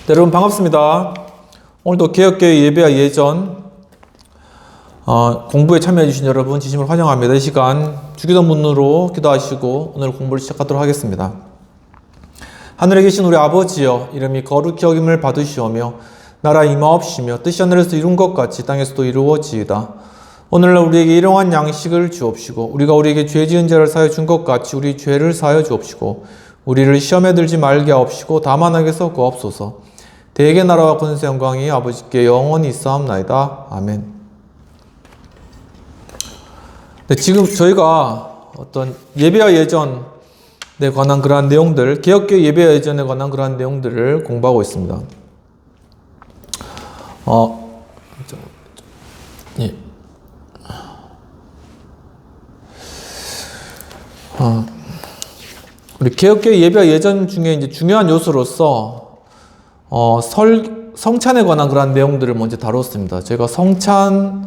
네, 여러분 반갑습니다. 오늘도 개혁교회 예배와 예전 공부에 참여해 주신 여러분 진심으로 환영합니다. 이 시간 주기도문으로 기도하시고 오늘 공부를 시작하도록 하겠습날 하늘에 계신 우리 아버지여, 이름이 거룩히 여김을 받으시오며 나라 임하옵시며 뜻이 하늘에서 이룬 것 같이 땅에서도 이루어지이다. 오늘날 우리에게 일용할 양식을 주옵시고 우리가 우리에게 죄 지은 자를 사하여 준 것 같이 우리 죄를 사하여 주옵시고 우리를 시험에 들지 말게 하옵시고 다만 악에서 구하옵소서. 대개 나라와 권세 영광이 아버지께 영원히 있사옵나이다. 아멘. 네, 지금 저희가 어떤 예배와 예전에 관한 그러한 내용들, 개혁교회 예배와 예전에 관한 그러한 내용들을 공부하고 있습니다. 예. 우리 개혁교회 예배와 예전 중에 이제 중요한 요소로서 성찬에 관한 그런 내용들을 먼저 다뤘습니다. 저희가 성찬이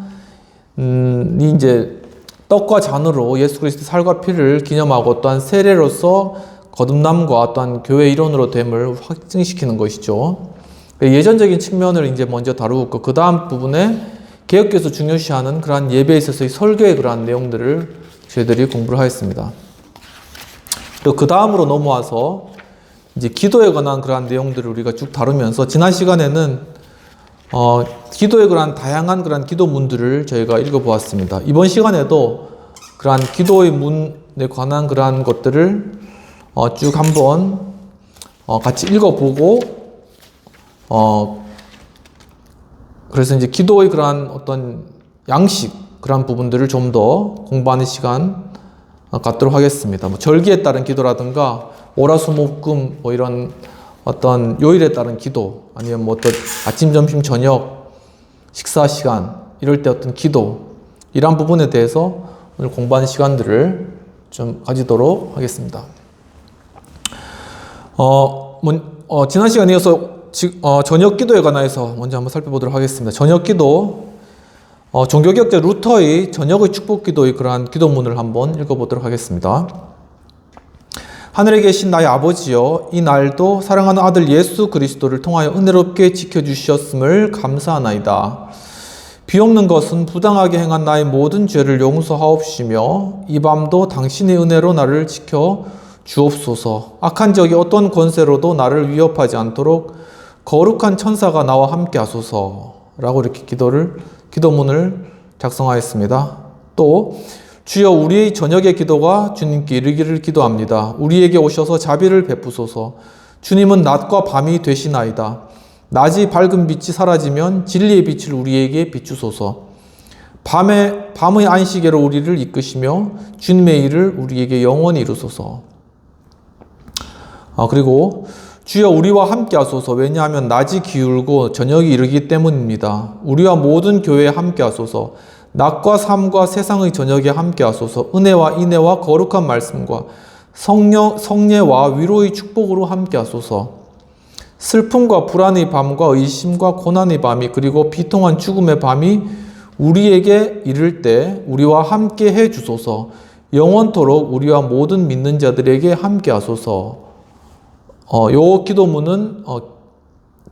이제 떡과 잔으로 예수 그리스도의 살과 피를 기념하고 또한 세례로서 거듭남과 또한 교회 일원으로 됨을 확증시키는 것이죠. 예전적인 측면을 이제 먼저 다루고 그 다음 부분에 개혁교회에서 중요시하는 그러한 예배에 있어서의 설교의 그러한 내용들을 저희들이 공부를 하였습니다. 또 그 다음으로 넘어와서 이제 기도에 관한 그러한 내용들을 우리가 쭉 다루면서 지난 시간에는 기도에 관한 다양한 그러한 기도문들을 저희가 읽어보았습니다. 이번 시간에도 그러한 기도의 문에 관한 그러한 것들을 쭉 한번 같이 읽어보고 그래서 이제 기도의 그러한 어떤 양식 그러한 부분들을 좀 더 공부하는 시간 갖도록 하겠습니다. 뭐 절기에 따른 기도라든가 월화수목금 뭐 이런 어떤 요일에 따른 기도, 아니면 뭐 어떤 아침, 점심, 저녁 식사 시간 이럴 때 어떤 기도, 이러한 부분에 대해서 오늘 공부하는 시간들을 좀 가지도록 하겠습니다. 지난 시간에 이어서 저녁 기도에 관해서 먼저 한번 살펴보도록 하겠습니다. 저녁 기도, 종교개혁자 루터의 저녁의 축복기도의 그러한 기도문을 한번 읽어보도록 하겠습니다. 하늘에 계신 나의 아버지여, 이 날도 사랑하는 아들 예수 그리스도를 통하여 은혜롭게 지켜주셨음을 감사하나이다. 비옵는 것은 부당하게 행한 나의 모든 죄를 용서하옵시며 이 밤도 당신의 은혜로 나를 지켜 주옵소서. 악한 적이 어떤 권세로도 나를 위협하지 않도록 거룩한 천사가 나와 함께 하소서. 라고 이렇게 기도문을 작성하였습니다. 또 주여, 우리의 저녁의 기도가 주님께 이르기를 기도합니다. 우리에게 오셔서 자비를 베푸소서. 주님은 낮과 밤이 되시나이다. 낮이 밝은 빛이 사라지면 진리의 빛을 우리에게 비추소서. 밤의 안식에로 우리를 이끄시며 주님의 일을 우리에게 영원히 이루소서. 그리고 주여, 우리와 함께 하소서. 왜냐하면 낮이 기울고 저녁이 이르기 때문입니다. 우리와 모든 교회에 함께 하소서. 낮과 삶과 세상의 저녁에 함께 하소서. 은혜와 인애와 거룩한 말씀과 성례와 위로의 축복으로 함께 하소서. 슬픔과 불안의 밤과 의심과 고난의 밤이 그리고 비통한 죽음의 밤이 우리에게 이를 때 우리와 함께 해 주소서. 영원토록 우리와 모든 믿는 자들에게 함께 하소서. 요 기도문은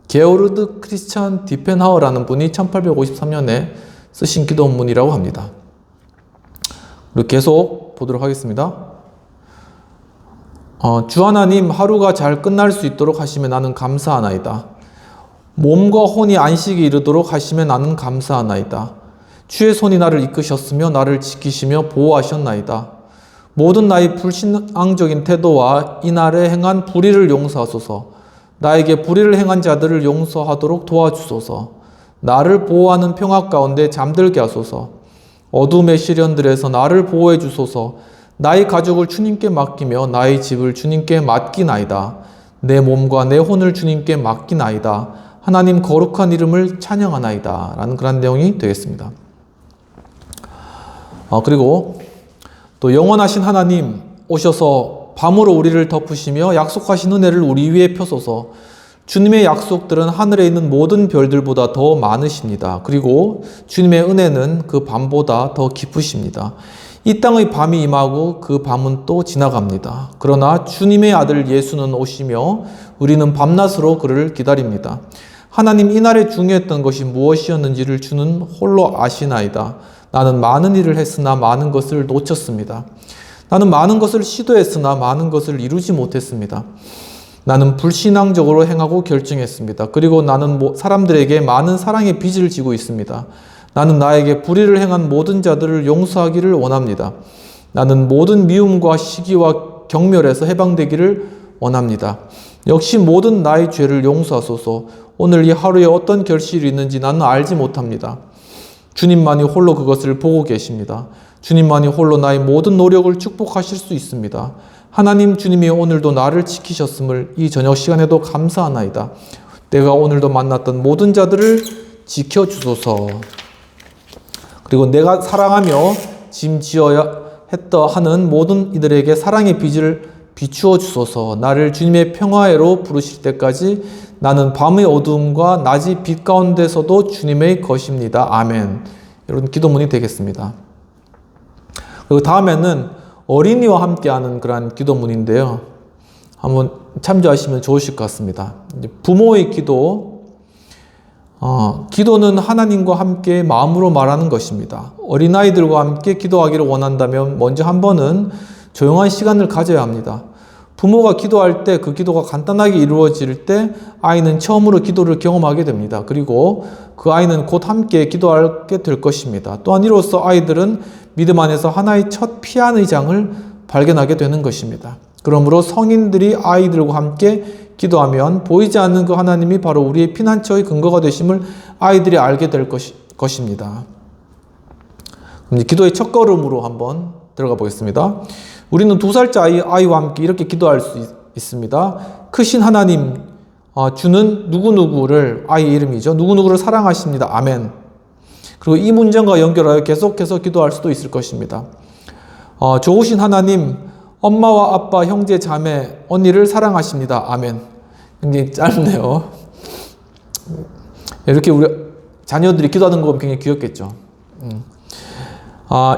게오르드 크리스찬 디펜하우라는 분이 1853년에 쓰신 기도문이라고 합니다. 그리고 계속 보도록 하겠습니다. 주 하나님, 하루가 잘 끝날 수 있도록 하시면 나는 감사하나이다. 몸과 혼이 안식에 이르도록 하시면 나는 감사하나이다. 주의 손이 나를 이끄셨으며 나를 지키시며 보호하셨나이다. 모든 나의 불신앙적인 태도와 이날에 행한 불의를 용서하소서. 나에게 불의를 행한 자들을 용서하도록 도와주소서. 나를 보호하는 평화 가운데 잠들게 하소서. 어둠의 시련들에서 나를 보호해 주소서. 나의 가족을 주님께 맡기며 나의 집을 주님께 맡기나이다. 내 몸과 내 혼을 주님께 맡기나이다. 하나님 거룩한 이름을 찬양하나이다. 라는 그런 내용이 되겠습니다. 그리고 또 영원하신 하나님 오셔서 밤으로 우리를 덮으시며 약속하신 은혜를 우리 위에 펴소서. 주님의 약속들은 하늘에 있는 모든 별들보다 더 많으십니다. 그리고 주님의 은혜는 그 밤보다 더 깊으십니다. 이 땅의 밤이 임하고 그 밤은 또 지나갑니다. 그러나 주님의 아들 예수는 오시며 우리는 밤낮으로 그를 기다립니다. 하나님 이날에 중요했던 것이 무엇이었는지를 주는 홀로 아시나이다. 나는 많은 일을 했으나 많은 것을 놓쳤습니다. 나는 많은 것을 시도했으나 많은 것을 이루지 못했습니다. 나는 불신앙적으로 행하고 결정했습니다. 그리고 나는 사람들에게 많은 사랑의 빚을 지고 있습니다. 나는 나에게 불의를 행한 모든 자들을 용서하기를 원합니다. 나는 모든 미움과 시기와 경멸에서 해방되기를 원합니다. 역시 모든 나의 죄를 용서하소서. 오늘 이 하루에 어떤 결실이 있는지 나는 알지 못합니다. 주님만이 홀로 그것을 보고 계십니다. 주님만이 홀로 나의 모든 노력을 축복하실 수 있습니다. 하나님 주님이 오늘도 나를 지키셨음을 이 저녁 시간에도 감사하나이다. 내가 오늘도 만났던 모든 자들을 지켜주소서. 그리고 내가 사랑하며 짐지어야 했다 하는 모든 이들에게 사랑의 빚을 비추어 주소서. 나를 주님의 평화에로 부르실 때까지 나는 밤의 어두움과 낮의 빛 가운데서도 주님의 것입니다. 아멘. 이런 기도문이 되겠습니다. 그리고 다음에는 어린이와 함께하는 그러한 기도문인데요. 한번 참조하시면 좋으실 것 같습니다. 부모의 기도, 기도는 하나님과 함께 마음으로 말하는 것입니다. 어린아이들과 함께 기도하기를 원한다면 먼저 한 번은 조용한 시간을 가져야 합니다. 부모가 기도할 때 그 기도가 간단하게 이루어질 때 아이는 처음으로 기도를 경험하게 됩니다. 그리고 그 아이는 곧 함께 기도하게 될 것입니다. 또한 이로써 아이들은 믿음 안에서 하나의 첫 피안의 장을 발견하게 되는 것입니다. 그러므로 성인들이 아이들과 함께 기도하면 보이지 않는 그 하나님이 바로 우리의 피난처의 근거가 되심을 아이들이 알게 될 것입니다. 기도의 첫 걸음으로 한번 들어가 보겠습니다. 우리는 2살짜 아이와 함께 이렇게 기도할 수 있습니다. 크신 하나님, 주는 누구누구를, 아이의 이름이죠. 누구누구를 사랑하십니다. 아멘. 그리고 이 문장과 연결하여 계속해서 기도할 수도 있을 것입니다. 좋으신 하나님, 엄마와 아빠, 형제, 자매, 언니를 사랑하십니다. 아멘. 굉장히 짧네요. 이렇게 우리 자녀들이 기도하는 거 보면 굉장히 귀엽겠죠.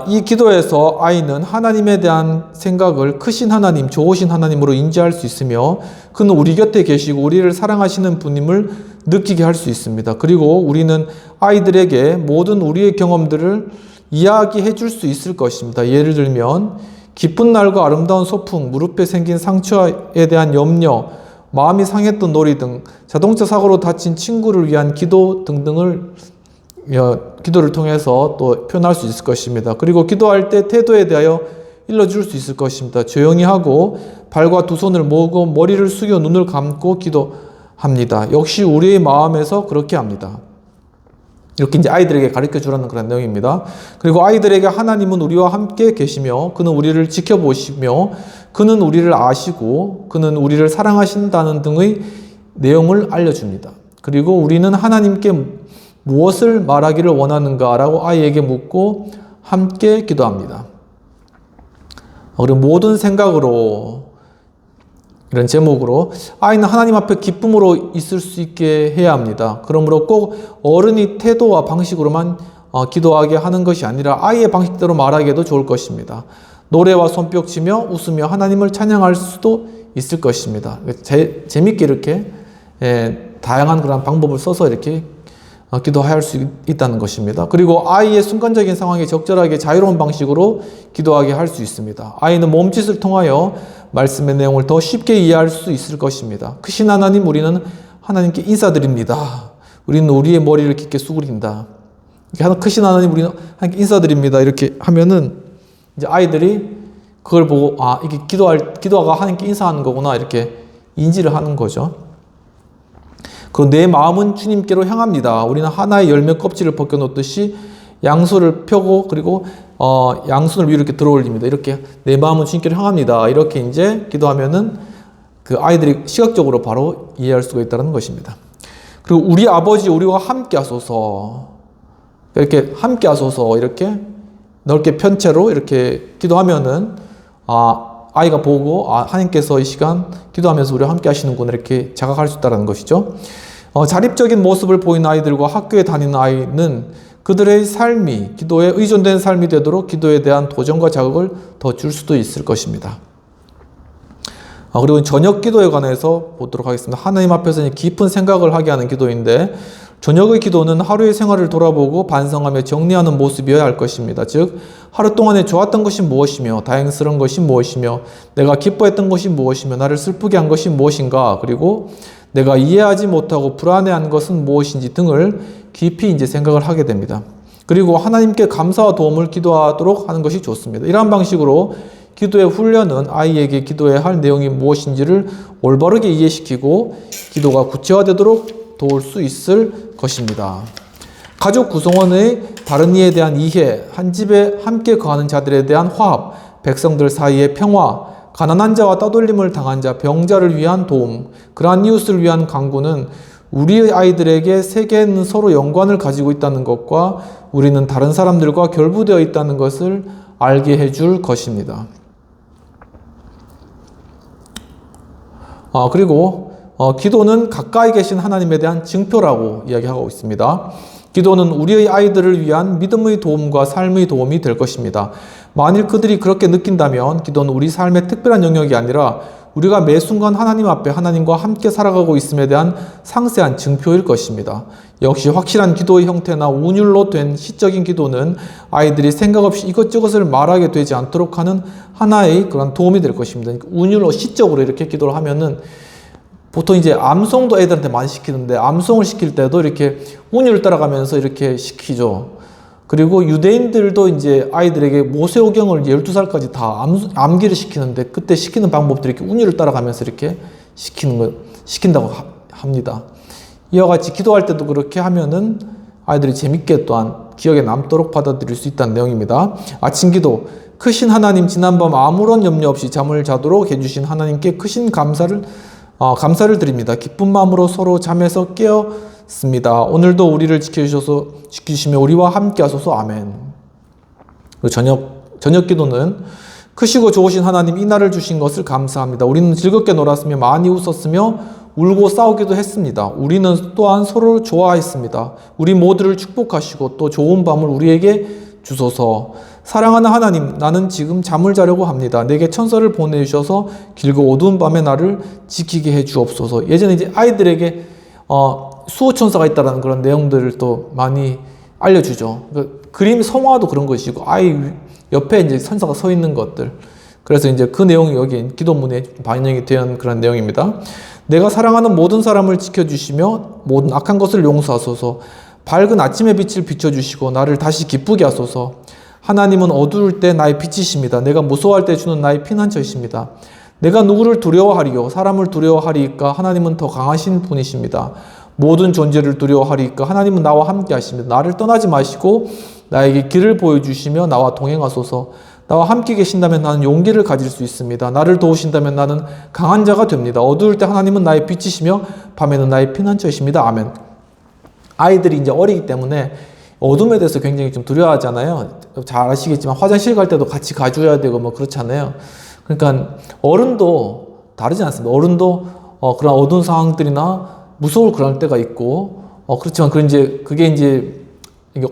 이 기도에서 아이는 하나님에 대한 생각을 크신 하나님, 좋으신 하나님으로 인지할 수 있으며 그는 우리 곁에 계시고 우리를 사랑하시는 분임을 느끼게 할 수 있습니다. 그리고 우리는 아이들에게 모든 우리의 경험들을 이야기해 줄 수 있을 것입니다. 예를 들면 기쁜 날과 아름다운 소풍, 무릎에 생긴 상처에 대한 염려, 마음이 상했던 놀이 등 자동차 사고로 다친 친구를 위한 기도 등등을 기도를 통해서 또 표현할 수 있을 것입니다. 그리고 기도할 때 태도에 대하여 일러줄 수 있을 것입니다. 조용히 하고 발과 두 손을 모으고 머리를 숙여 눈을 감고 기도합니다. 역시 우리의 마음에서 그렇게 합니다. 이렇게 이제 아이들에게 가르쳐 주라는 그런 내용입니다. 그리고 아이들에게 하나님은 우리와 함께 계시며 그는 우리를 지켜보시며 그는 우리를 아시고 그는 우리를 사랑하신다는 등의 내용을 알려줍니다. 그리고 우리는 하나님께 무엇을 말하기를 원하는가라고 아이에게 묻고 함께 기도합니다. 그리고 모든 생각으로 이런 제목으로 아이는 하나님 앞에 기쁨으로 있을 수 있게 해야 합니다. 그러므로 꼭 어른이 태도와 방식으로만 기도하게 하는 것이 아니라 아이의 방식대로 말하기에도 좋을 것입니다. 노래와 손뼉치며 웃으며 하나님을 찬양할 수도 있을 것입니다. 재밌게 이렇게 다양한 그런 방법을 써서 이렇게 기도할 수 있다는 것입니다. 그리고 아이의 순간적인 상황에 적절하게 자유로운 방식으로 기도하게 할 수 있습니다. 아이는 몸짓을 통하여 말씀의 내용을 더 쉽게 이해할 수 있을 것입니다. 크신 하나님, 우리는 하나님께 인사드립니다. 우리는 우리의 머리를 깊게 수그린다. 이렇게 크신 하나님, 우리는 하나님께 인사드립니다. 이렇게 하면은 이제 아이들이 그걸 보고 이게 기도가 하나님께 인사하는 거구나 이렇게 인지를 하는 거죠. 그리고 내 마음은 주님께로 향합니다. 우리는 하나의 열매 껍질을 벗겨놓듯이 양손을 펴고 그리고 양손을 위로 이렇게 들어올립니다. 이렇게 내 마음은 주님께로 향합니다. 이렇게 이제 기도하면은 그 아이들이 시각적으로 바로 이해할 수가 있다는 것입니다. 그리고 우리 아버지 우리와 함께 하소서 이렇게 함께 하소서 이렇게 넓게 편채로 이렇게 기도하면은 아이가 보고 하나님께서 이 시간 기도하면서 우리와 함께 하시는구나 이렇게 자각할 수 있다는 것이죠. 자립적인 모습을 보이는 아이들과 학교에 다니는 아이는 그들의 삶이 기도에 의존된 삶이 되도록 기도에 대한 도전과 자극을 더 줄 수도 있을 것입니다. 그리고 저녁 기도에 관해서 보도록 하겠습니다. 하나님 앞에서 깊은 생각을 하게 하는 기도인데, 저녁의 기도는 하루의 생활을 돌아보고 반성하며 정리하는 모습이어야 할 것입니다. 즉, 하루 동안에 좋았던 것이 무엇이며, 다행스러운 것이 무엇이며, 내가 기뻐했던 것이 무엇이며, 나를 슬프게 한 것이 무엇인가, 그리고 내가 이해하지 못하고 불안해한 것은 무엇인지 등을 깊이 이제 생각을 하게 됩니다. 그리고 하나님께 감사와 도움을 기도하도록 하는 것이 좋습니다. 이러한 방식으로 기도의 훈련은 아이에게 기도해야 할 내용이 무엇인지를 올바르게 이해시키고 기도가 구체화되도록 도울 수 있을 것입니다. 가족 구성원의 다른 이에 대한 이해, 한 집에 함께 거하는 자들에 대한 화합, 백성들 사이의 평화, 가난한 자와 따돌림을 당한 자, 병자를 위한 도움, 그러한 이웃을 위한 강구는 우리 아이들에게 세계는 서로 연관을 가지고 있다는 것과 우리는 다른 사람들과 결부되어 있다는 것을 알게 해줄 것입니다. 그리고 기도는 가까이 계신 하나님에 대한 증표라고 이야기하고 있습니다. 기도는 우리의 아이들을 위한 믿음의 도움과 삶의 도움이 될 것입니다. 만일 그들이 그렇게 느낀다면 기도는 우리 삶의 특별한 영역이 아니라 우리가 매 순간 하나님 앞에 하나님과 함께 살아가고 있음에 대한 상세한 증표일 것입니다. 역시 확실한 기도의 형태나 운율로 된 시적인 기도는 아이들이 생각 없이 이것저것을 말하게 되지 않도록 하는 하나의 그런 도움이 될 것입니다. 운율로 시적으로 이렇게 기도를 하면은 보통 이제 암송도 애들한테 많이 시키는데 암송을 시킬 때도 이렇게 운율을 따라가면서 이렇게 시키죠. 그리고 유대인들도 이제 아이들에게 모세오경을 12살까지 다 암기를 시키는데 그때 시키는 방법들이 이렇게 운율을 따라가면서 이렇게 시킨다고 합니다. 이와 같이 기도할 때도 그렇게 하면은 아이들이 재밌게 또한 기억에 남도록 받아들일 수 있다는 내용입니다. 아침 기도. 크신 하나님, 지난밤 아무런 염려 없이 잠을 자도록 해주신 하나님께 크신 감사를 드립니다. 기쁜 마음으로 서로 잠에서 깨었습니다. 오늘도 우리를 지키시며 우리와 함께 하소서. 아멘. 저녁 기도는 크시고 좋으신 하나님, 이 날을 주신 것을 감사합니다. 우리는 즐겁게 놀았으며 많이 웃었으며 울고 싸우기도 했습니다. 우리는 또한 서로를 좋아했습니다. 우리 모두를 축복하시고 또 좋은 밤을 우리에게 주소서. 사랑하는 하나님, 나는 지금 잠을 자려고 합니다. 내게 천사를 보내주셔서 길고 어두운 밤에 나를 지키게 해 주옵소서. 예전에 이제 아이들에게 수호천사가 있다는 그런 내용들을 또 많이 알려주죠. 그림 성화도 그런 것이고 아이 옆에 이제 천사가 서 있는 것들. 그래서 이제 그 내용이 여기 기도문에 반영이 된 그런 내용입니다. 내가 사랑하는 모든 사람을 지켜주시며 모든 악한 것을 용서하소서. 밝은 아침의 빛을 비춰주시고 나를 다시 기쁘게 하소서. 하나님은 어두울 때 나의 빛이십니다. 내가 무서워할 때 주는 나의 피난처이십니다. 내가 누구를 두려워하리요? 사람을 두려워하리이까? 하나님은 더 강하신 분이십니다. 모든 존재를 두려워하리이까? 하나님은 나와 함께 하십니다. 나를 떠나지 마시고 나에게 길을 보여주시며 나와 동행하소서. 나와 함께 계신다면 나는 용기를 가질 수 있습니다. 나를 도우신다면 나는 강한 자가 됩니다. 어두울 때 하나님은 나의 빛이시며 밤에는 나의 피난처이십니다. 아멘. 아이들이 이제 어리기 때문에 어둠에 대해서 굉장히 좀 두려워하잖아요. 잘 아시겠지만 화장실 갈 때도 같이 가줘야 되고 뭐 그렇잖아요. 그러니까 어른도 다르지 않습니다. 어른도 그런 어두운 상황들이나 무서울 그럴 때가 있고 그렇지만 그게 이제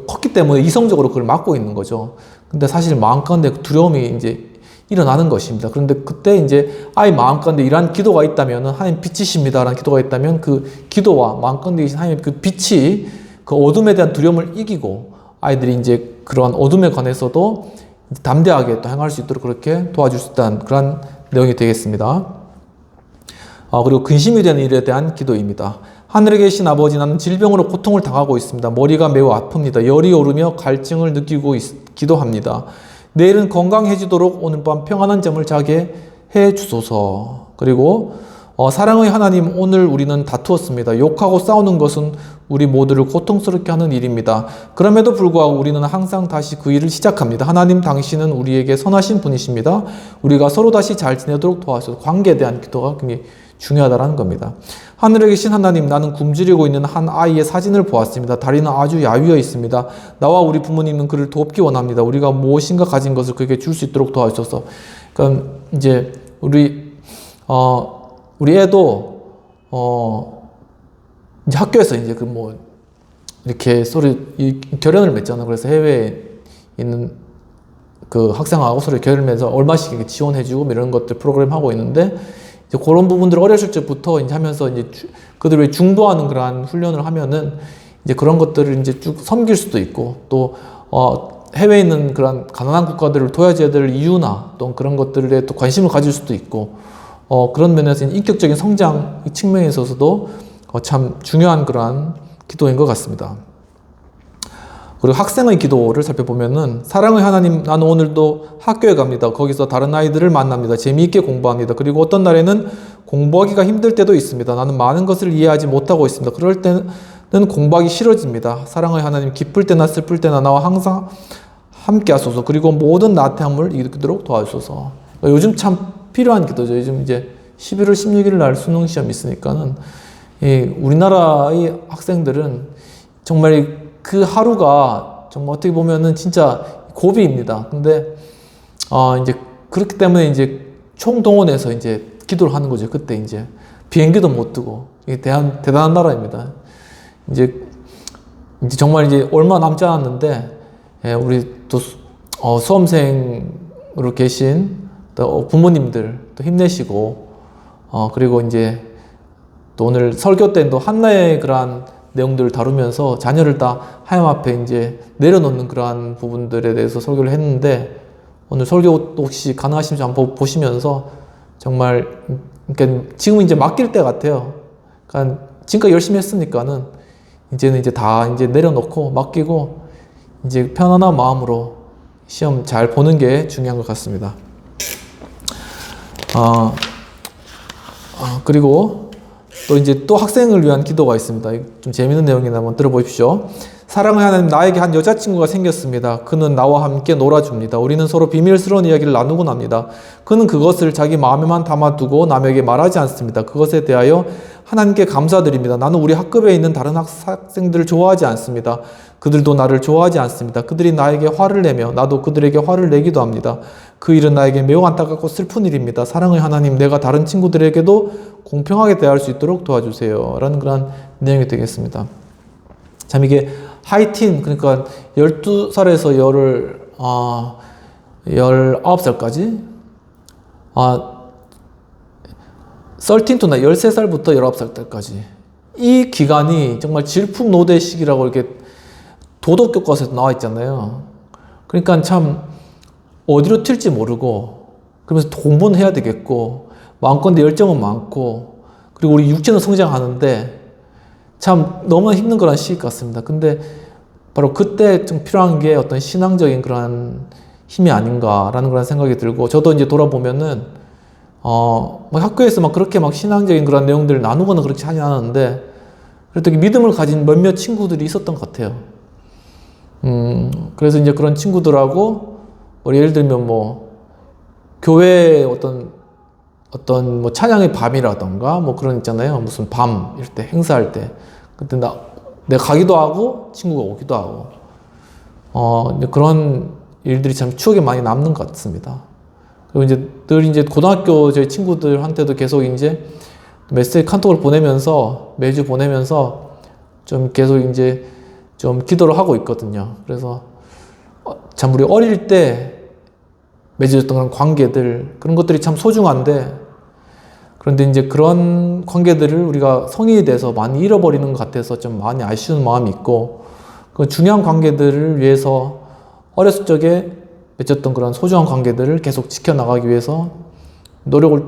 컸기 때문에 이성적으로 그걸 막고 있는 거죠. 근데 사실 마음 가운데 두려움이 이제 일어나는 것입니다. 그런데 그때 이제 아이 마음 가운데 이러한 기도가 있다면 하나님 빛이십니다라는 기도가 있다면 그 기도와 마음 가운데 계신 하나님 그 빛이 그 어둠에 대한 두려움을 이기고 아이들이 이제 그러한 어둠에 관해서도 담대하게 또 행할 수 있도록 그렇게 도와줄 수 있다는 그런 내용이 되겠습니다. 그리고 근심이 되는 일에 대한 기도입니다. 하늘에 계신 아버지, 나는 질병으로 고통을 당하고 있습니다. 머리가 매우 아픕니다. 열이 오르며 갈증을 느끼고 기도합니다. 내일은 건강해지도록 오늘 밤 평안한 잠을 자게 해 주소서. 그리고 사랑의 하나님, 오늘 우리는 다투었습니다. 욕하고 싸우는 것은 우리 모두를 고통스럽게 하는 일입니다. 그럼에도 불구하고 우리는 항상 다시 그 일을 시작합니다. 하나님, 당신은 우리에게 선하신 분이십니다. 우리가 서로 다시 잘 지내도록 도와주셔서 관계에 대한 기도가 굉장히 중요하다는 겁니다. 하늘에 계신 하나님, 나는 굶주리고 있는 한 아이의 사진을 보았습니다. 다리는 아주 야위어 있습니다. 나와 우리 부모님은 그를 돕기 원합니다. 우리가 무엇인가 가진 것을 그에게 줄 수 있도록 도와주셔서. 그러니까 이제 우리 애도 이제 학교에서 이제 이렇게 서로 결연을 맺잖아요. 그래서 해외에 있는 그 학생하고 서로 결연을 맺어서 얼마씩 이렇게 지원해주고 뭐 이런 것들 프로그램 하고 있는데, 이제 그런 부분들 어렸을 때부터 이제 하면서 이제 그들을 중보하는 그러한 훈련을 하면은 이제 그런 것들을 이제 쭉 섬길 수도 있고, 또 해외에 있는 그런 가난한 국가들을 도와줘야 될 이유나 또 그런 것들에 또 관심을 가질 수도 있고, 그런 면에서 인격적인 성장 측면에 있어서도 참 중요한 그러한 기도인 것 같습니다. 그리고 학생의 기도를 살펴보면은, 사랑의 하나님, 나는 오늘도 학교에 갑니다. 거기서 다른 아이들을 만납니다. 재미있게 공부합니다. 그리고 어떤 날에는 공부하기가 힘들 때도 있습니다. 나는 많은 것을 이해하지 못하고 있습니다. 그럴 때는 공부하기 싫어집니다. 사랑의 하나님, 기쁠 때나 슬플 때나 나와 항상 함께 하소서. 그리고 모든 나태함을 이기도록 도와주소서. 요즘 참 필요한 기도죠. 요즘 이제 11월 16일 날 수능 시험 있으니까는, 우리나라의 학생들은 정말 그 하루가 정말 어떻게 보면은 진짜 고비입니다. 근데 이제 그렇기 때문에 이제 총동원해서 이제 기도를 하는 거죠. 그때 이제 비행기도 못 뜨고, 이게 대단한 나라입니다. 이제 정말 이제 얼마 남지 않았는데, 우리 또 수험생으로 계신 또 부모님들 또 힘내시고, 그리고 이제 또 오늘 설교 때도 한나의 그러한 내용들을 다루면서 자녀를 다 하나님 앞에 이제 내려놓는 그러한 부분들에 대해서 설교를 했는데, 오늘 설교 혹시 가능하시면 한번 보시면서 정말, 그러니까 지금 이제 맡길 때 같아요. 그러니까 지금까지 열심히 했으니까는 이제는 이제 다 이제 내려놓고 맡기고 이제 편안한 마음으로 시험 잘 보는 게 중요한 것 같습니다. 그리고 또 이제 또 학생을 위한 기도가 있습니다. 좀 재밌는 내용이나 한번 들어보십시오. 사랑의 하나님, 나에게 한 여자친구가 생겼습니다. 그는 나와 함께 놀아줍니다. 우리는 서로 비밀스러운 이야기를 나누곤 합니다. 그는 그것을 자기 마음에만 담아두고 남에게 말하지 않습니다. 그것에 대하여 하나님께 감사드립니다. 나는 우리 학급에 있는 다른 학생들을 좋아하지 않습니다. 그들도 나를 좋아하지 않습니다. 그들이 나에게 화를 내며 나도 그들에게 화를 내기도 합니다. 그 일은 나에게 매우 안타깝고 슬픈 일입니다. 사랑의 하나님, 내가 다른 친구들에게도 공평하게 대할 수 있도록 도와주세요. 라는 그런 내용이 되겠습니다. 참 이게 하이틴, 그러니까 12살에서 19살까지 13 to 13살부터 19살 때까지 이 기간이 정말 질풍노도의 시기라고 이렇게 도덕 교과서에도 나와 있잖아요. 그러니까 참 어디로 튈지 모르고, 그러면서 공부는 해야 되겠고, 마음껏 열정은 많고, 그리고 우리 육체는 성장하는데 참 너무 힘든 그런 시기 같습니다. 근데 바로 그때 좀 필요한 게 어떤 신앙적인 그런 힘이 아닌가라는 그런 생각이 들고, 저도 이제 돌아보면은 학교에서 막 그렇게 막 신앙적인 그런 내용들을 나누거나 그렇게 하지 않았는데, 그래도 믿음을 가진 몇몇 친구들이 있었던 것 같아요. 그래서 이제 그런 친구들하고 예를 들면 뭐 교회 어떤 뭐 찬양의 밤이라던가 뭐 그런 있잖아요. 무슨 밤 이럴 때 행사할 때 그때 내가 가기도 하고 친구가 오기도 하고 그런 일들이 참 추억에 많이 남는 것 같습니다. 그리고 이제 늘 이제 고등학교 저희 친구들한테도 계속 이제 메시지 카톡을 보내면서 매주 보내면서 좀 계속 이제 좀 기도를 하고 있거든요. 그래서 참 우리 어릴 때 맺어졌던 그런 관계들, 그런 것들이 참 소중한데, 그런데 이제 그런 관계들을 우리가 성인이 돼서 많이 잃어버리는 것 같아서 좀 많이 아쉬운 마음이 있고, 그 중요한 관계들을 위해서 어렸을 적에 맺었던 그런 소중한 관계들을 계속 지켜나가기 위해서 노력을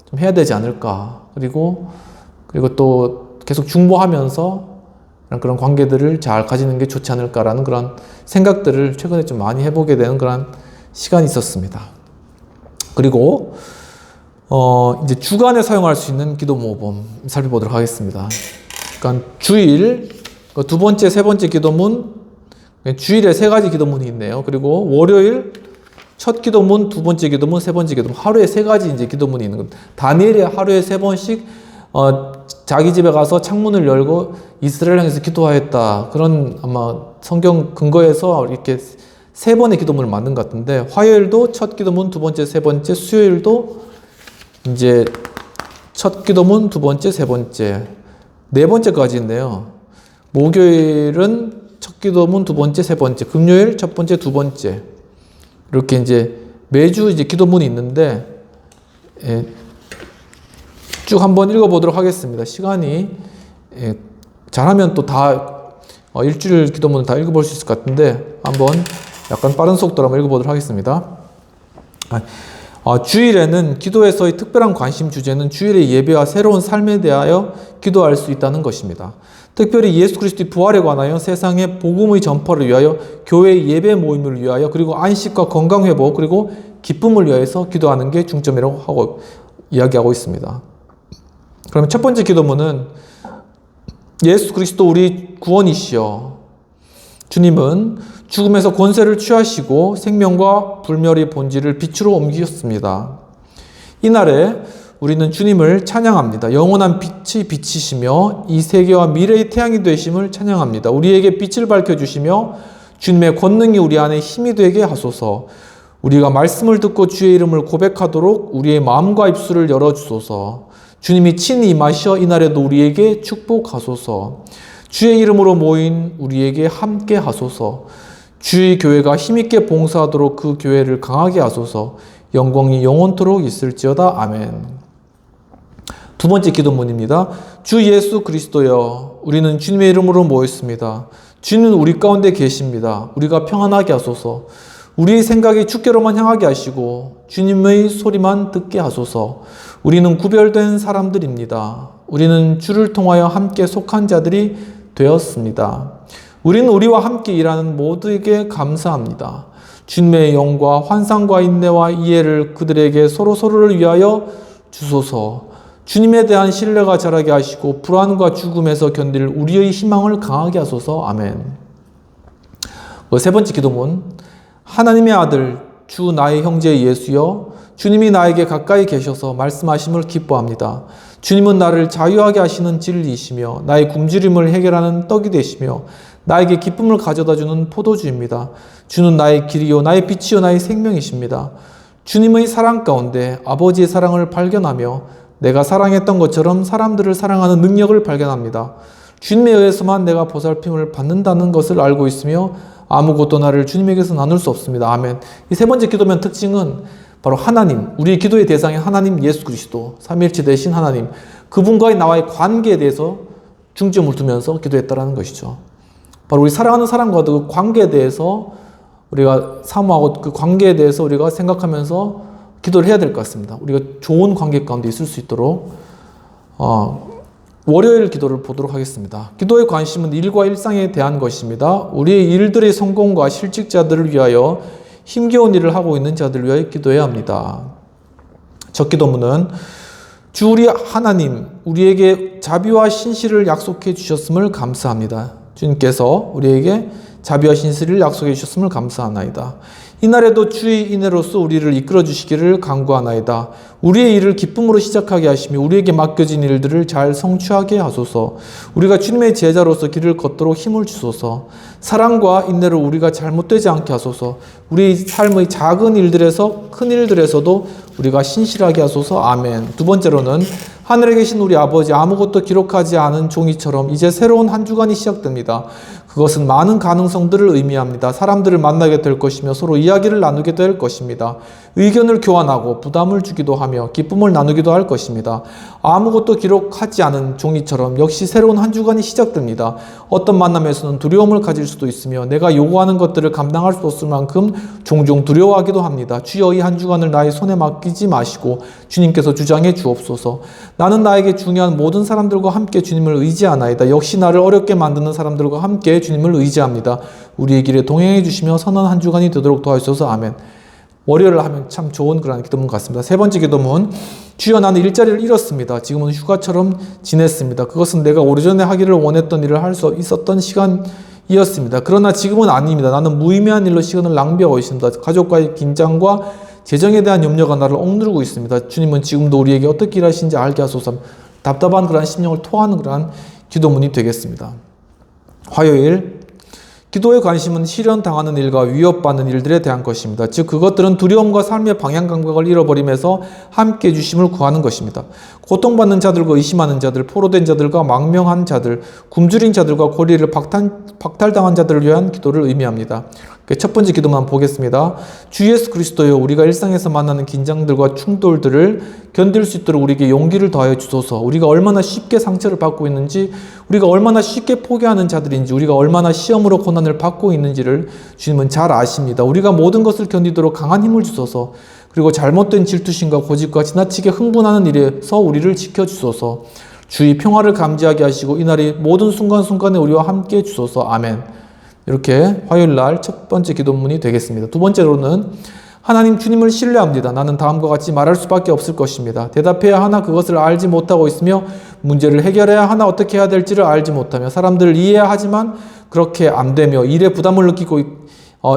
좀 해야 되지 않을까. 그리고 또 계속 중보하면서 그런 관계들을 잘 가지는 게 좋지 않을까라는 그런 생각들을 최근에 좀 많이 해보게 되는 그런 시간이 있었습니다. 그리고 이제 주간에 사용할 수 있는 기도 모범 살펴보도록 하겠습니다. 그러니까 주일, 두 번째, 세 번째 기도문, 주일에 세 가지 기도문이 있네요. 그리고 월요일 첫 기도문, 두 번째 기도문, 세 번째 기도문, 하루에 세 가지 이제 기도문이 있는 겁니다. 다니엘이 하루에 세 번씩 자기 집에 가서 창문을 열고 이스라엘 향해서 기도하였다. 그런 아마 성경 근거에서 이렇게 세 번의 기도문을 만든 것 같은데, 화요일도 첫 기도문, 두 번째, 세 번째, 수요일도 이제 첫 기도문, 두 번째, 세 번째, 네 번째까지 있네요. 목요일은 첫 기도문 두 번째, 세 번째, 금요일 첫 번째, 두 번째. 이렇게 이제 매주 이제 기도문이 있는데, 쭉 한번 읽어보도록 하겠습니다. 시간이 잘하면 또 다 일주일 기도문을 다 읽어볼 수 있을 것 같은데 한번 약간 빠른 속도로 한번 읽어보도록 하겠습니다. 주일에는 기도에서의 특별한 관심 주제는 주일의 예배와 새로운 삶에 대하여 기도할 수 있다는 것입니다. 특별히 예수 그리스도의 부활에 관하여 세상의 복음의 전파를 위하여 교회의 예배 모임을 위하여 그리고 안식과 건강 회복 그리고 기쁨을 위하여서 기도하는 게 중점이라고 이야기하고 있습니다. 그러면 첫 번째 기도문은 예수 그리스도 우리 구원이시여 주님은 죽음에서 권세를 취하시고 생명과 불멸의 본질을 빛으로 옮기셨습니다. 이날에 우리는 주님을 찬양합니다. 영원한 빛이 비치시며 이 세계와 미래의 태양이 되심을 찬양합니다. 우리에게 빛을 밝혀주시며 주님의 권능이 우리 안에 힘이 되게 하소서. 우리가 말씀을 듣고 주의 이름을 고백하도록 우리의 마음과 입술을 열어주소서. 주님이 친히 임하셔 이날에도 우리에게 축복하소서. 주의 이름으로 모인 우리에게 함께 하소서. 주의 교회가 힘있게 봉사하도록 그 교회를 강하게 하소서. 영광이 영원토록 있을지어다. 아멘. 두 번째 기도문입니다. 주 예수 그리스도여 우리는 주님의 이름으로 모였습니다. 주는 우리 가운데 계십니다. 우리가 평안하게 하소서. 우리의 생각이 주께로만 향하게 하시고 주님의 소리만 듣게 하소서. 우리는 구별된 사람들입니다. 우리는 주를 통하여 함께 속한 자들이 되었습니다. 우리는 우리와 함께 일하는 모두에게 감사합니다. 주님의 영과 환상과 인내와 이해를 그들에게 서로를 위하여 주소서. 주님에 대한 신뢰가 자라게 하시고 불안과 죽음에서 견딜 우리의 희망을 강하게 하소서. 아멘. 세 번째 기도문. 하나님의 아들 주 나의 형제 예수여 주님이 나에게 가까이 계셔서 말씀하심을 기뻐합니다. 주님은 나를 자유하게 하시는 진리이시며 나의 굶주림을 해결하는 떡이 되시며 나에게 기쁨을 가져다주는 포도주입니다. 주는 나의 길이요 나의 빛이요 나의 생명이십니다. 주님의 사랑 가운데 아버지의 사랑을 발견하며 내가 사랑했던 것처럼 사람들을 사랑하는 능력을 발견합니다. 주님에 의해서만 내가 보살핌을 받는다는 것을 알고 있으며 아무것도 나를 주님에게서 나눌 수 없습니다. 아멘. 이 세 번째 기도면 특징은 바로 하나님, 우리 기도의 대상인 하나님 예수 그리스도, 삼위일체 되신 하나님, 그분과의 나와의 관계에 대해서 중점을 두면서 기도했다라는 것이죠. 바로 우리 사랑하는 사람과의 그 관계에 대해서 우리가 사모하고 그 관계에 대해서 우리가 생각하면서 기도를 해야 될 것 같습니다. 우리가 좋은 관계 가운데 있을 수 있도록 월요일 기도를 보도록 하겠습니다. 기도의 관심은 일과 일상에 대한 것입니다. 우리의 일들의 성공과 실직자들을 위하여 힘겨운 일을 하고 있는 자들을 위하여 기도해야 합니다. 첫 기도문은 주 우리 하나님 우리에게 자비와 신실을 약속해 주셨음을 감사합니다. 주님께서 우리에게 자비와 신실을 약속해 주셨음을 감사하나이다. 이날에도 주의 인애로서 우리를 이끌어 주시기를 간구하나이다. 우리의 일을 기쁨으로 시작하게 하시며 우리에게 맡겨진 일들을 잘 성취하게 하소서. 우리가 주님의 제자로서 길을 걷도록 힘을 주소서. 사랑과 인내로 우리가 잘못되지 않게 하소서. 우리 삶의 작은 일들에서 큰 일들에서도 우리가 신실하게 하소서. 아멘. 두 번째로는 하늘에 계신 우리 아버지 아무것도 기록하지 않은 종이처럼 이제 새로운 한 주간이 시작됩니다. 그것은 많은 가능성들을 의미합니다. 사람들을 만나게 될 것이며 서로 이야기를 나누게 될 것입니다. 의견을 교환하고 부담을 주기도 하며 기쁨을 나누기도 할 것입니다. 아무것도 기록하지 않은 종이처럼 역시 새로운 한 주간이 시작됩니다. 어떤 만남에서는 두려움을 가질 수도 있으며 내가 요구하는 것들을 감당할 수 없을 만큼 종종 두려워하기도 합니다. 주여 이 한 주간을 나의 손에 맡기지 마시고 주님께서 주장해 주옵소서. 나는 나에게 중요한 모든 사람들과 함께 주님을 의지하나이다. 역시 나를 어렵게 만드는 사람들과 함께 주님을 의지합니다. 우리의 길에 동행해 주시며 선한 한 주간이 되도록 도와주셔서 아멘. 월요일을 하면 참 좋은 그런 기도문 같습니다. 세 번째 기도문. 주여 나는 일자리를 잃었습니다. 지금은 휴가처럼 지냈습니다. 그것은 내가 오래전에 하기를 원했던 일을 할 수 있었던 시간이었습니다. 그러나 지금은 아닙니다. 나는 무의미한 일로 시간을 낭비하고 있습니다. 가족과의 긴장과 재정에 대한 염려가 나를 억누르고 있습니다. 주님은 지금도 우리에게 어떻게 일하시는지 알게 하소서. 답답한 그러한 심령을 토하는 그러한 기도문이 되겠습니다. 화요일 기도의 관심은 실현당하는 일과 위협받는 일들에 대한 것입니다. 즉 그것들은 두려움과 삶의 방향 감각을 잃어버리면서 함께 해주심을 구하는 것입니다. 고통받는 자들과 의심하는 자들, 포로된 자들과 망명한 자들, 굶주린 자들과 권리를 박탈당한 자들을 위한 기도를 의미합니다. 첫 번째 기도만 보겠습니다. 주 예수 그리스도여, 우리가 일상에서 만나는 긴장들과 충돌들을 견딜 수 있도록 우리에게 용기를 더하여 주소서. 우리가 얼마나 쉽게 상처를 받고 있는지, 우리가 얼마나 쉽게 포기하는 자들인지, 우리가 얼마나 시험으로 고난을 받고 있는지를 주님은 잘 아십니다. 우리가 모든 것을 견디도록 강한 힘을 주소서. 그리고 잘못된 질투심과 고집과 지나치게 흥분하는 일에서 우리를 지켜주소서. 주의 평화를 감지하게 하시고 이날이 모든 순간순간에 우리와 함께 해주소서. 아멘. 이렇게 화요일날 첫 번째 기도문이 되겠습니다. 두 번째로는 하나님 주님을 신뢰합니다. 나는 다음과 같이 말할 수밖에 없을 것입니다. 대답해야 하나 그것을 알지 못하고 있으며 문제를 해결해야 하나 어떻게 해야 될지를 알지 못하며 사람들을 이해해야 하지만 그렇게 안 되며 일에 부담을 느끼고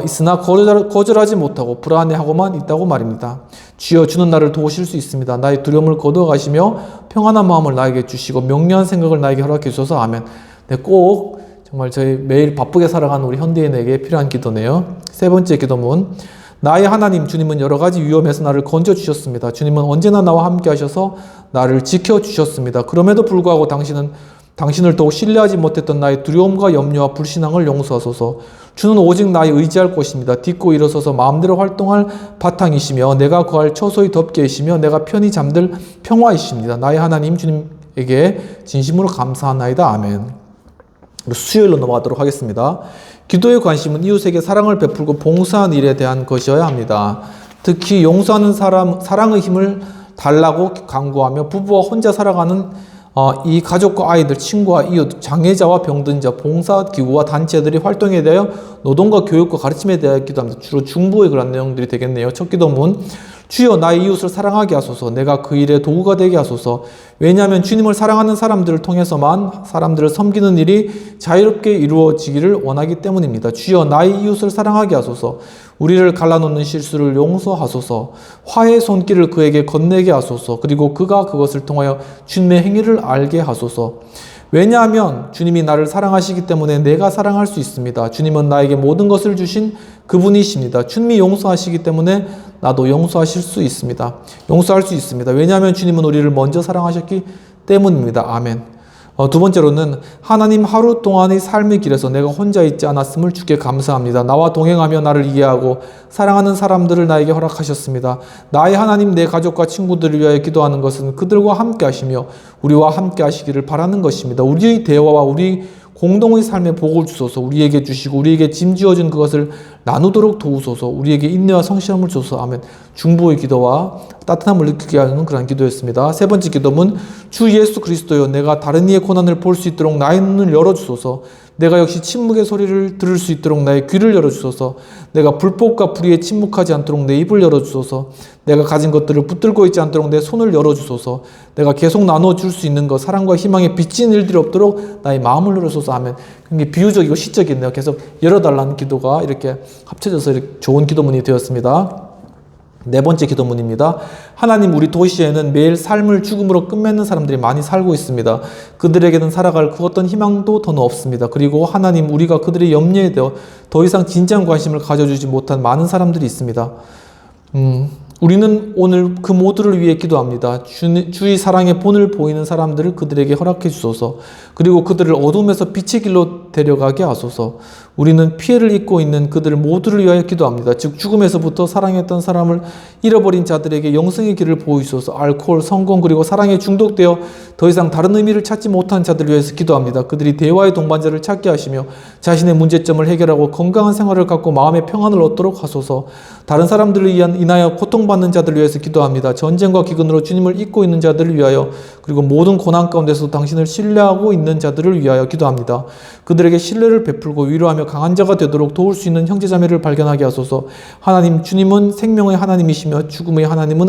있으나 거절하지 못하고 불안해하고만 있다고 말입니다. 주여, 주는 나를 도우실 수 있습니다. 나의 두려움을 거두어가시며 평안한 마음을 나에게 주시고 명료한 생각을 나에게 허락해 주셔서 아멘. 네, 꼭 정말 저희 매일 바쁘게 살아가는 우리 현대인에게 필요한 기도네요. 세 번째 기도문. 나의 하나님 주님은 여러 가지 위험에서 나를 건져주셨습니다. 주님은 언제나 나와 함께 하셔서 나를 지켜주셨습니다. 그럼에도 불구하고 당신을 더욱 신뢰하지 못했던 나의 두려움과 염려와 불신앙을 용서하소서. 주는 오직 나의 의지할 곳입니다. 딛고 일어서서 마음대로 활동할 바탕이시며 내가 구할 처소의 덮개이시며 내가 편히 잠들 평화이십니다. 나의 하나님 주님에게 진심으로 감사하나이다. 아멘. 수요일로 넘어가도록 하겠습니다. 기도의 관심은 이웃에게 사랑을 베풀고 봉사하는 일에 대한 것이어야 합니다. 특히 용서하는 사랑의 힘을 달라고 강구하며 부부와 혼자 살아가는 이 가족과 아이들, 친구와 이웃, 장애자와 병든자, 봉사기구와 단체들이 활동에 대하여 노동과 교육과 가르침에 대하여 기도합니다. 주로 중보의 그런 내용들이 되겠네요. 첫 기도문. 주여, 나의 이웃을 사랑하게 하소서. 내가 그 일에 도구가 되게 하소서. 왜냐하면 주님을 사랑하는 사람들을 통해서만 사람들을 섬기는 일이 자유롭게 이루어지기를 원하기 때문입니다. 주여, 나의 이웃을 사랑하게 하소서. 우리를 갈라놓는 실수를 용서하소서. 화해의 손길을 그에게 건네게 하소서. 그리고 그가 그것을 통하여 주님의 행위를 알게 하소서. 왜냐하면 주님이 나를 사랑하시기 때문에 내가 사랑할 수 있습니다. 주님은 나에게 모든 것을 주신 그분이십니다. 주님이 용서하시기 때문에 나도 용서하실 수 있습니다. 용서할 수 있습니다. 왜냐하면 주님은 우리를 먼저 사랑하셨기 때문입니다. 아멘. 두 번째로는 하나님 하루 동안의 삶의 길에서 내가 혼자 있지 않았음을 주께 감사합니다. 나와 동행하며 나를 이해하고 사랑하는 사람들을 나에게 허락하셨습니다. 나의 하나님, 내 가족과 친구들을 위하여 기도하는 것은 그들과 함께 하시며 우리와 함께 하시기를 바라는 것입니다. 우리의 대화와 우리 공동의 삶에 복을 주소서. 우리에게 주시고 우리에게 짐지어준 그것을 나누도록 도우소서. 우리에게 인내와 성실함을 주소서. 아멘. 중보의 기도와 따뜻함을 느끼게 하는 그런 기도였습니다. 세 번째 기도문. 주 예수 그리스도여, 내가 다른 이의 고난을 볼 수 있도록 나의 눈을 열어주소서. 내가 역시 침묵의 소리를 들을 수 있도록 나의 귀를 열어주소서. 내가 불법과 불의에 침묵하지 않도록 내 입을 열어주소서. 내가 가진 것들을 붙들고 있지 않도록 내 손을 열어주소서. 내가 계속 나눠줄 수 있는 것, 사랑과 희망에 비친 일들이 없도록 나의 마음을 열어주소서. 하면 굉장히 비유적이고 시적이네요. 계속 열어달라는 기도가 이렇게 합쳐져서 이렇게 좋은 기도문이 되었습니다. 네 번째 기도문입니다. 하나님, 우리 도시에는 매일 삶을 죽음으로 끝맺는 사람들이 많이 살고 있습니다. 그들에게는 살아갈 그 어떤 희망도 더는 없습니다. 그리고 하나님, 우리가 그들의 염려에 대해 더 이상 진지한 관심을 가져주지 못한 많은 사람들이 있습니다. 우리는 오늘 그 모두를 위해 기도합니다. 주의 사랑의 본을 보이는 사람들을 그들에게 허락해 주소서. 그리고 그들을 어둠에서 빛의 길로 데려가게 하소서. 우리는 피해를 입고 있는 그들 모두를 위하여 기도합니다. 즉 죽음에서부터 사랑했던 사람을 잃어버린 자들에게 영생의 길을 보이소서. 알코올, 성공, 그리고 사랑에 중독되어 더 이상 다른 의미를 찾지 못한 자들을 위해서 기도합니다. 그들이 대화의 동반자를 찾게 하시며 자신의 문제점을 해결하고 건강한 생활을 갖고 마음의 평안을 얻도록 하소서. 다른 사람들을 인하여 고통받는 자들을 위해서 기도합니다. 전쟁과 기근으로 주님을 잊고 있는 자들을 위하여, 그리고 모든 고난 가운데서 당신을 신뢰하고 있는 자들을 위하여 기도합니다. 그들에게 신뢰를 베풀고 위로하며 강한 자가 되도록 도울 수 있는 형제자매를 발견하게 하소서. 하나님, 주님은 생명의 하나님이시며 죽음의 하나님은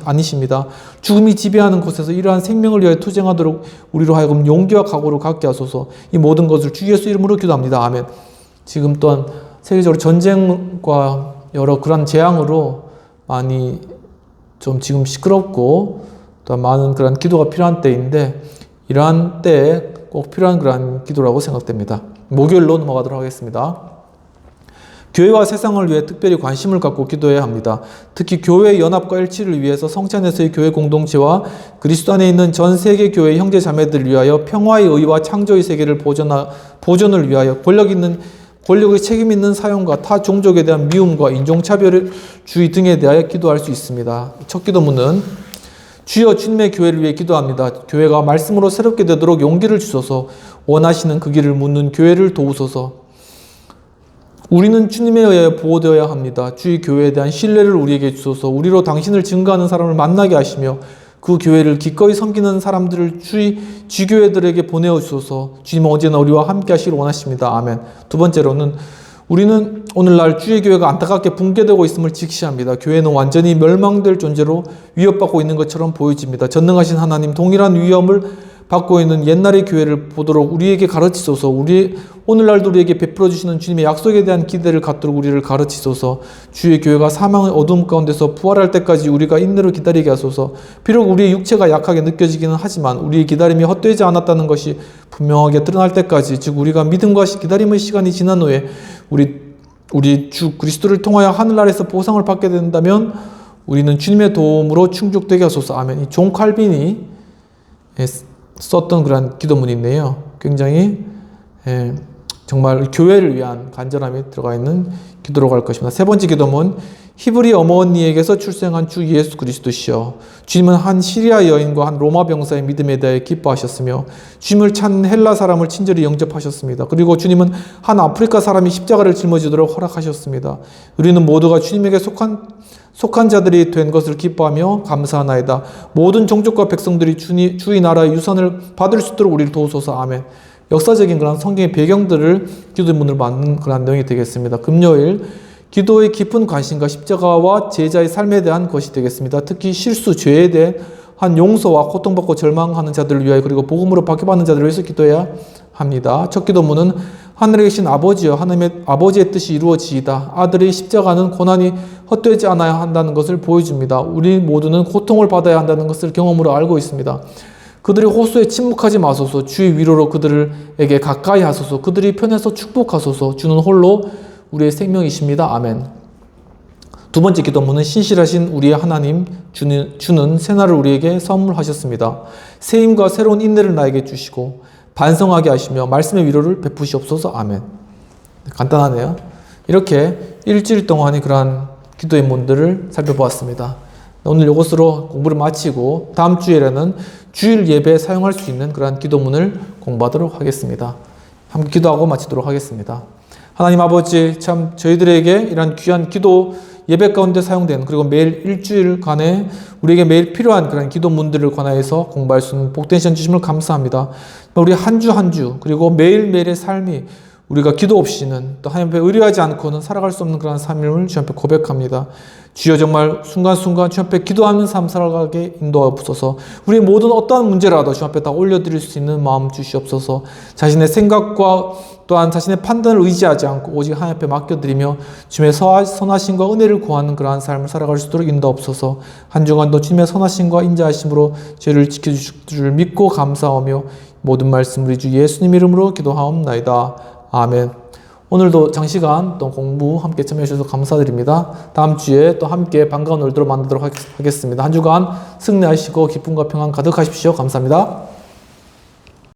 아니십니다. 죽음이 지배하는 곳에서 이러한 생명을 위하여 투쟁하도록 우리로 하여금 용기와 각오를 갖게 하소서. 이 모든 것을 주 예수 이름으로 기도합니다. 아멘. 지금 또한 세계적으로 전쟁과 여러 그런 재앙으로 많이 좀 지금 시끄럽고 또 많은 그런 기도가 필요한 때인데, 이러한 때에 꼭 필요한 그러한 기도라고 생각됩니다. 목요일로 넘어가도록 하겠습니다. 교회와 세상을 위해 특별히 관심을 갖고 기도해야 합니다. 특히 교회의 연합과 일치를 위해서 성체 안에서의 교회 공동체와 그리스도 안에 있는 전 세계 교회 형제 자매들을 위하여 평화의 의와 창조의 세계를 보존을 위하여 권력의 책임 있는 사용과 타 종족에 대한 미움과 인종차별주의 등에 대하여 기도할 수 있습니다. 첫 기도문은 주여 주님의 교회를 위해 기도합니다. 교회가 말씀으로 새롭게 되도록 용기를 주소서. 원하시는 그 길을 묻는 교회를 도우소서. 우리는 주님에 의하여 보호되어야 합니다. 주의 교회에 대한 신뢰를 우리에게 주소서. 우리로 당신을 증거하는 사람을 만나게 하시며 그 교회를 기꺼이 섬기는 사람들을 주교회들에게 보내어 주소서. 주님은 언제나 우리와 함께 하시길 원하십니다. 아멘. 두 번째로는 우리는 오늘날 주의 교회가 안타깝게 붕괴되고 있음을 직시합니다. 교회는 완전히 멸망될 존재로 위협받고 있는 것처럼 보여집니다. 전능하신 하나님, 동일한 위험을 받고 있는 옛날의 교회를 보도록 우리에게 가르치소서. 오늘날도 우리에게 베풀어 주시는 주님의 약속에 대한 기대를 갖도록 우리를 가르치소서. 주의 교회가 사망의 어둠 가운데서 부활할 때까지 우리가 인내로 기다리게 하소서. 비록 우리의 육체가 약하게 느껴지기는 하지만 우리의 기다림이 헛되지 않았다는 것이 분명하게 드러날 때까지, 즉 우리가 믿음과 기다림의 시간이 지난 후에 우리 주 그리스도를 통하여 하늘나라에서 보상을 받게 된다면 우리는 주님의 도움으로 충족되게 하소서. 아멘. 이 존 칼빈이 썼던 그런 기도문인데요. 굉장히 정말 교회를 위한 간절함이 들어가 있는 기도로 갈 것입니다. 세 번째 기도문, 히브리 어머니에게서 출생한 주 예수 그리스도시여, 주님은 한 시리아 여인과 한 로마 병사의 믿음에 대해 기뻐하셨으며 주님을 찾는 헬라 사람을 친절히 영접하셨습니다. 그리고 주님은 한 아프리카 사람이 십자가를 짊어지도록 허락하셨습니다. 우리는 모두가 주님에게 속한 자들이 된 것을 기뻐하며 감사하나이다. 모든 종족과 백성들이 주의 나라의 유산을 받을 수 있도록 우리를 도우소서. 아멘. 역사적인 그런 성경의 배경들을 기도문으로 만든 그런 내용이 되겠습니다. 금요일 기도의 깊은 관심과 십자가와 제자의 삶에 대한 것이 되겠습니다. 특히 실수, 죄에 대한 용서와 고통받고 절망하는 자들을 위하여, 그리고 복음으로 바뀌어받는 자들을 위해서 기도해야 합니다. 첫 기도문은 하늘에 계신 아버지여, 하나님의 아버지의 뜻이 이루어지이다. 아들의 십자가는 고난이 헛되지 않아야 한다는 것을 보여줍니다. 우리 모두는 고통을 받아야 한다는 것을 경험으로 알고 있습니다. 그들이 호소에 침묵하지 마소서. 주의 위로로 그들에게 가까이 하소서. 그들이 편에서 축복하소서. 주는 홀로 우리의 생명이십니다. 아멘. 두 번째 기도문은 신실하신 우리의 하나님 주는 새날을 우리에게 선물하셨습니다. 새 힘과 새로운 인내를 나에게 주시고 반성하게 하시며 말씀의 위로를 베푸시옵소서. 아멘. 간단하네요. 이렇게 일주일 동안의 그러한 기도의 문들을 살펴보았습니다. 오늘 이것으로 공부를 마치고 다음 주일에는 주일 예배에 사용할 수 있는 그러한 기도문을 공부하도록 하겠습니다. 함께 기도하고 마치도록 하겠습니다. 하나님 아버지, 참 저희들에게 이런 귀한 기도 예배 가운데 사용된, 그리고 매일 일주일간에 우리에게 매일 필요한 그런 기도문들을 관하여서 공부할 수 있는 복된 시간 주심을 감사합니다. 우리 한 주 한 주, 그리고 매일매일의 삶이 우리가 기도 없이는, 또 하나님 앞에 의뢰하지 않고는 살아갈 수 없는 그런 삶임을 주 앞에 고백합니다. 주여, 정말 순간순간 주 앞에 기도하는 삶 살아가게 인도하옵소서. 우리의 모든 어떠한 문제라도 주 앞에 다 올려드릴 수 있는 마음 주시옵소서. 자신의 생각과 또한 자신의 판단을 의지하지 않고 오직 하나님 앞에 맡겨드리며 주님의 선하심과 은혜를 구하는 그러한 삶을 살아갈 수 있도록 인도하옵소서. 한 주간도 주님의 선하심과 인자하심으로 죄를 지켜주실 줄 믿고 감사하며 모든 말씀 우리 주 예수님 이름으로 기도하옵나이다. 아멘. 오늘도 장시간 또 공부 함께 참여해 주셔서 감사드립니다. 다음 주에 또 함께 반가운 월드로 만나도록 하겠습니다. 한 주간 승리하시고 기쁨과 평안 가득하십시오. 감사합니다.